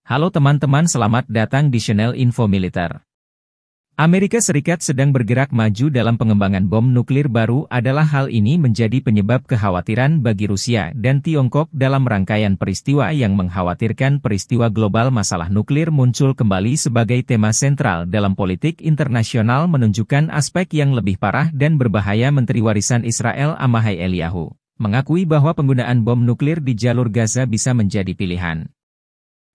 Halo teman-teman, selamat datang di channel Info Militer. Amerika Serikat sedang bergerak maju dalam pengembangan bom nuklir baru. Adalah hal ini menjadi penyebab kekhawatiran bagi Rusia dan Tiongkok dalam rangkaian peristiwa yang mengkhawatirkan peristiwa global. Masalah nuklir muncul kembali sebagai tema sentral dalam politik internasional, menunjukkan aspek yang lebih parah dan berbahaya. Menteri Warisan Israel Amahai Eliyahu mengakui bahwa penggunaan bom nuklir di jalur Gaza bisa menjadi pilihan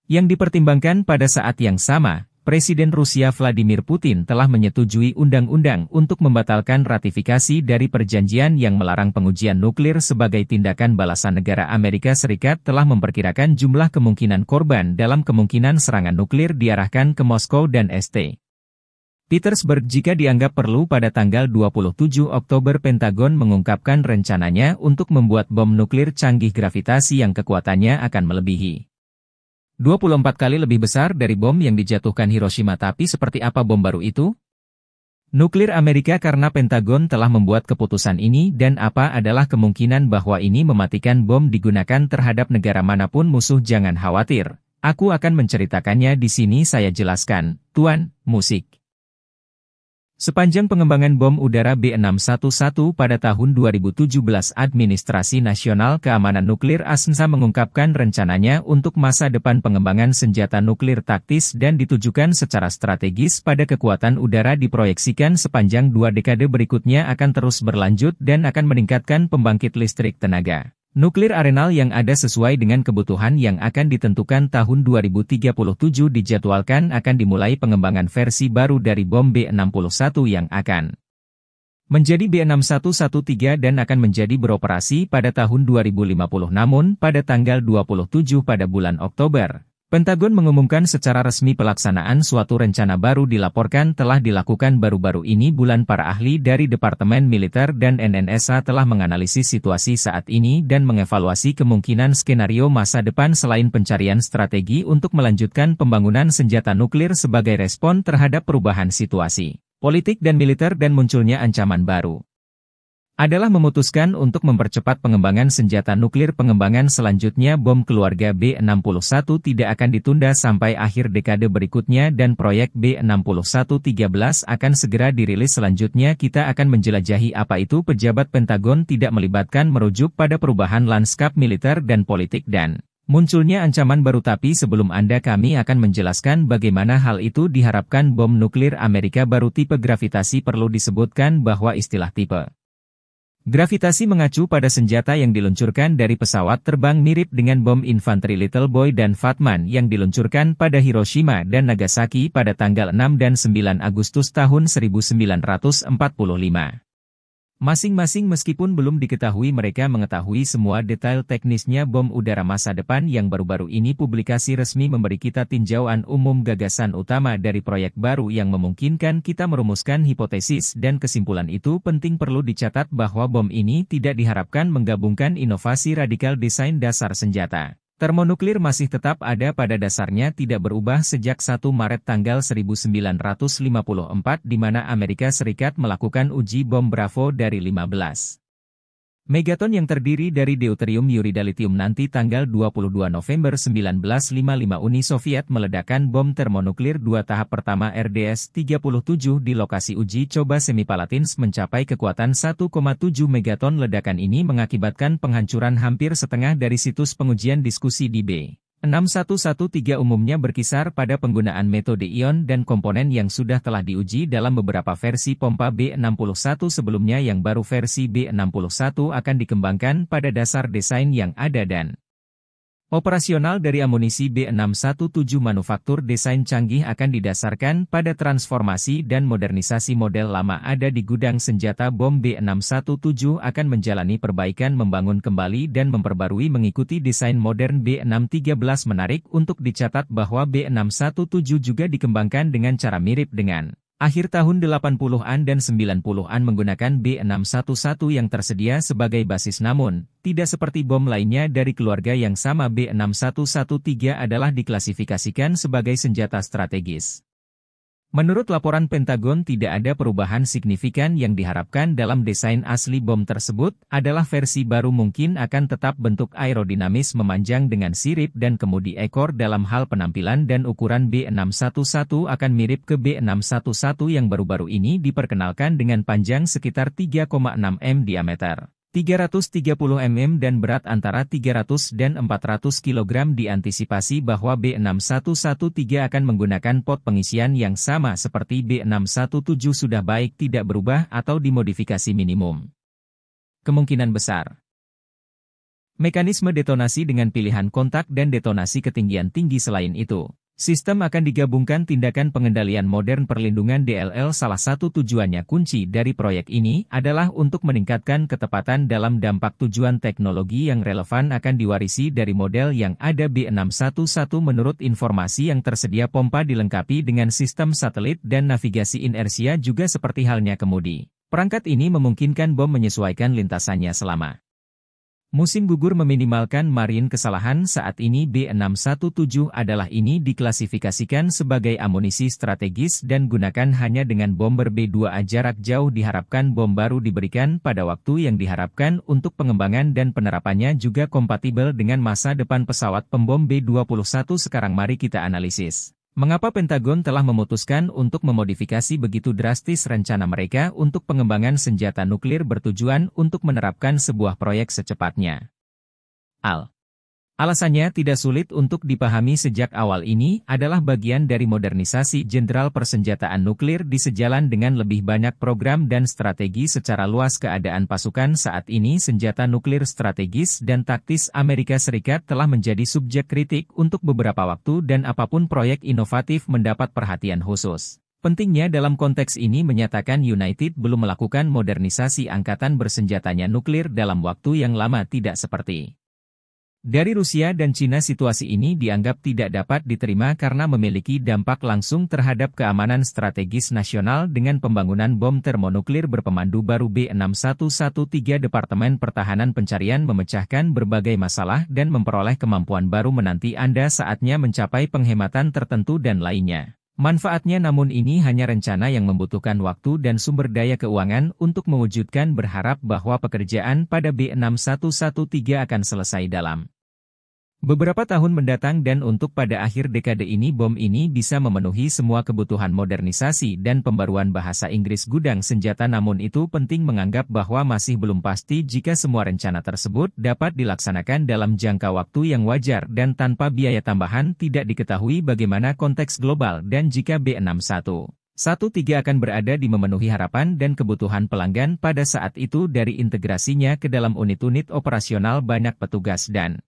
yang dipertimbangkan. Pada saat yang sama, Presiden Rusia Vladimir Putin telah menyetujui undang-undang untuk membatalkan ratifikasi dari perjanjian yang melarang pengujian nuklir sebagai tindakan balasan. Negara Amerika Serikat telah memperkirakan jumlah kemungkinan korban dalam kemungkinan serangan nuklir diarahkan ke Moskow dan St. Petersburg jika dianggap perlu. Pada tanggal 27 Oktober, Pentagon mengungkapkan rencananya untuk membuat bom nuklir canggih gravitasi yang kekuatannya akan melebihi 24 kali lebih besar dari bom yang dijatuhkan Hiroshima. Tapi seperti apa bom baru itu? Nuklir Amerika, karena Pentagon telah membuat keputusan ini, dan apa adalah kemungkinan bahwa ini mematikan bom digunakan terhadap negara manapun musuh? Jangan khawatir, aku akan menceritakannya di sini. Saya jelaskan, Tuan. Musik. Sepanjang pengembangan bom udara B611 pada tahun 2017, Administrasi Nasional Keamanan Nuklir (ANSA) mengungkapkan rencananya untuk masa depan pengembangan senjata nuklir taktis dan ditujukan secara strategis pada kekuatan udara. Diproyeksikan sepanjang 2 dekade berikutnya akan terus berlanjut dan akan meningkatkan pembangkit listrik tenaga nuklir arenal yang ada sesuai dengan kebutuhan yang akan ditentukan. Tahun 2037 dijadwalkan akan dimulai pengembangan versi baru dari bom B61 yang akan menjadi B6113 dan akan menjadi beroperasi pada tahun 2050. Namun, pada tanggal 27 pada bulan Oktober, Pentagon mengumumkan secara resmi pelaksanaan suatu rencana baru dilaporkan telah dilakukan baru-baru ini. Para ahli dari Departemen Militer dan NNSA telah menganalisis situasi saat ini dan mengevaluasi kemungkinan skenario masa depan selain pencarian strategi untuk melanjutkan pembangunan senjata nuklir sebagai respon terhadap perubahan situasi politik dan militer dan munculnya ancaman baru. Adalah memutuskan untuk mempercepat pengembangan senjata nuklir. Pengembangan selanjutnya bom keluarga B61 tidak akan ditunda sampai akhir dekade berikutnya, dan proyek B6113 akan segera dirilis. Selanjutnya kita akan menjelajahi apa itu pejabat Pentagon tidak melibatkan, merujuk pada perubahan lanskap militer dan politik dan munculnya ancaman baru. Tapi sebelum Anda, kami akan menjelaskan bagaimana hal itu diharapkan. Bom nuklir Amerika baru tipe gravitasi. Perlu disebutkan bahwa istilah tipe gravitasi mengacu pada senjata yang diluncurkan dari pesawat terbang mirip dengan bom infanteri Little Boy dan Fat Man yang diluncurkan pada Hiroshima dan Nagasaki pada tanggal 6 dan 9 Agustus tahun 1945. Masing-masing, meskipun belum diketahui mereka mengetahui semua detail teknisnya bom udara masa depan yang baru-baru ini publikasi resmi memberi kita tinjauan umum gagasan utama dari proyek baru yang memungkinkan kita merumuskan hipotesis dan kesimpulan itu. Penting perlu dicatat bahwa bom ini tidak diharapkan menggabungkan inovasi radikal desain dasar senjata. Termonuklir masih tetap ada pada dasarnya, tidak berubah sejak 1 Maret tanggal 1954 di mana Amerika Serikat melakukan uji bom Bravo dari 15 megaton yang terdiri dari deuterium yuridalitium. Nanti tanggal 22 November 1955 Uni Soviet meledakkan bom termonuklir 2 tahap pertama RDS-37 di lokasi uji coba Semipalatinsk mencapai kekuatan 1,7 megaton. Ledakan ini mengakibatkan penghancuran hampir setengah dari situs pengujian diskusi di B6113. Umumnya berkisar pada penggunaan metode ion dan komponen yang sudah telah diuji dalam beberapa versi pompa B61 sebelumnya. Yang baru versi B61 akan dikembangkan pada dasar desain yang ada dan operasional dari amunisi B617. Manufaktur desain canggih akan didasarkan pada transformasi dan modernisasi model lama ada di gudang senjata. Bom B617 akan menjalani perbaikan, membangun kembali dan memperbarui mengikuti desain modern B613. Menarik untuk dicatat bahwa B617 juga dikembangkan dengan cara mirip dengan akhir tahun 80-an dan 90-an menggunakan B611 yang tersedia sebagai basis, namun tidak seperti bom lainnya dari keluarga yang sama. B6113 adalah diklasifikasikan sebagai senjata strategis. Menurut laporan Pentagon, tidak ada perubahan signifikan yang diharapkan dalam desain asli bom tersebut, adalah versi baru mungkin akan tetap bentuk aerodinamis memanjang dengan sirip dan kemudi ekor dalam hal penampilan dan ukuran B611 akan mirip ke B611 yang baru-baru ini diperkenalkan dengan panjang sekitar 3,6 m diameter. 330 mm dan berat antara 300 dan 400 kg. Diantisipasi bahwa B611 akan menggunakan pot pengisian yang sama seperti B617 sudah baik tidak berubah atau dimodifikasi minimum. Kemungkinan besar. Mekanisme detonasi dengan pilihan kontak dan detonasi ketinggian tinggi. Selain itu, sistem akan digabungkan tindakan pengendalian modern perlindungan DLL. Salah satu tujuannya kunci dari proyek ini adalah untuk meningkatkan ketepatan dalam dampak. Tujuan teknologi yang relevan akan diwarisi dari model yang ada. B611 menurut informasi yang tersedia pompa dilengkapi dengan sistem satelit dan navigasi inersia juga seperti halnya kemudi. Perangkat ini memungkinkan bom menyesuaikan lintasannya selama musim gugur, meminimalkan margin kesalahan. Saat ini B617 adalah ini diklasifikasikan sebagai amunisi strategis dan gunakan hanya dengan bomber B2A jarak jauh. Diharapkan bom baru diberikan pada waktu yang diharapkan untuk pengembangan dan penerapannya juga kompatibel dengan masa depan pesawat pembom B-21. Sekarang mari kita analisis mengapa Pentagon telah memutuskan untuk memodifikasi begitu drastis rencana mereka untuk pengembangan senjata nuklir bertujuan untuk menerapkan sebuah proyek secepatnya. Alasannya tidak sulit untuk dipahami. Sejak awal ini adalah bagian dari modernisasi jenderal persenjataan nuklir di sejalan dengan lebih banyak program dan strategi secara luas. Keadaan pasukan saat ini, senjata nuklir strategis dan taktis Amerika Serikat telah menjadi subjek kritik untuk beberapa waktu dan apapun proyek inovatif mendapat perhatian khusus. Pentingnya dalam konteks ini menyatakan United belum melakukan modernisasi angkatan bersenjatanya nuklir dalam waktu yang lama. Tidak seperti dari Rusia dan Cina, situasi ini dianggap tidak dapat diterima karena memiliki dampak langsung terhadap keamanan strategis nasional. Dengan pembangunan bom termonuklir berpemandu baru B611, Departemen Pertahanan Pencarian memecahkan berbagai masalah dan memperoleh kemampuan baru. Menanti Anda saatnya mencapai penghematan tertentu dan lainnya. Manfaatnya, namun ini hanya rencana yang membutuhkan waktu dan sumber daya keuangan untuk mewujudkan. Berharap bahwa pekerjaan pada B611 akan selesai dalam beberapa tahun mendatang dan untuk pada akhir dekade ini bom ini bisa memenuhi semua kebutuhan modernisasi dan pembaruan. Bahasa Inggris gudang senjata. Namun itu penting menganggap bahwa masih belum pasti jika semua rencana tersebut dapat dilaksanakan dalam jangka waktu yang wajar dan tanpa biaya tambahan. Tidak diketahui bagaimana konteks global dan jika B611 akan berada di memenuhi harapan dan kebutuhan pelanggan pada saat itu. Dari integrasinya ke dalam unit-unit operasional, banyak petugas dan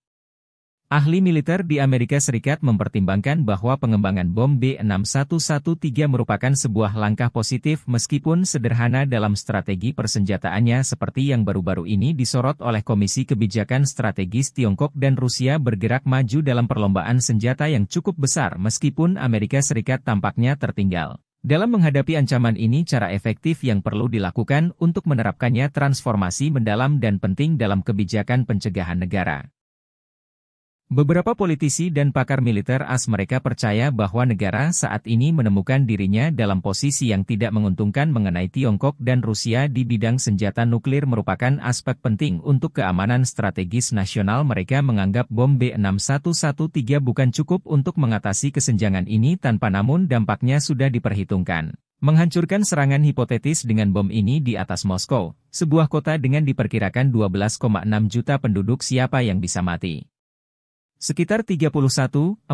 ahli militer di Amerika Serikat mempertimbangkan bahwa pengembangan bom B611 merupakan sebuah langkah positif meskipun sederhana dalam strategi persenjataannya. Seperti yang baru-baru ini disorot oleh Komisi Kebijakan Strategis, Tiongkok dan Rusia bergerak maju dalam perlombaan senjata yang cukup besar meskipun Amerika Serikat tampaknya tertinggal. Dalam menghadapi ancaman ini, cara efektif yang perlu dilakukan untuk menerapkannya transformasi mendalam dan penting dalam kebijakan pencegahan negara. Beberapa politisi dan pakar militer mereka percaya bahwa negara saat ini menemukan dirinya dalam posisi yang tidak menguntungkan mengenai Tiongkok dan Rusia di bidang senjata nuklir merupakan aspek penting untuk keamanan strategis nasional. Mereka menganggap bom B611 bukan cukup untuk mengatasi kesenjangan ini namun dampaknya sudah diperhitungkan. Menghancurkan serangan hipotetis dengan bom ini di atas Moskow, sebuah kota dengan diperkirakan 12,6 juta penduduk. Siapa yang bisa mati? Sekitar 48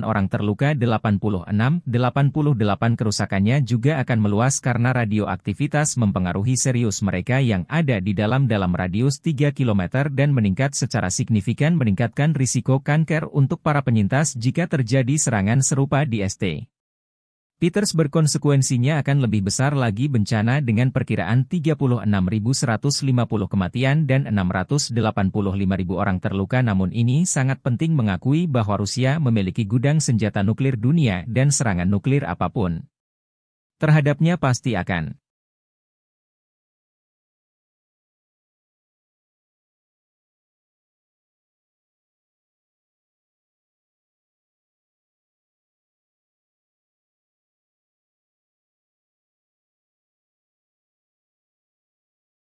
orang terluka, 88 kerusakannya juga akan meluas karena radioaktivitas mempengaruhi serius mereka yang ada di dalam radius 3 km dan meningkat secara signifikan, meningkatkan risiko kanker untuk para penyintas jika terjadi serangan serupa di St. Petersburg. Konsekuensinya akan lebih besar lagi bencana dengan perkiraan 36.150 kematian dan 685.000 orang terluka. Namun ini sangat penting mengakui bahwa Rusia memiliki gudang senjata nuklir dunia dan serangan nuklir apapun terhadapnya pasti akan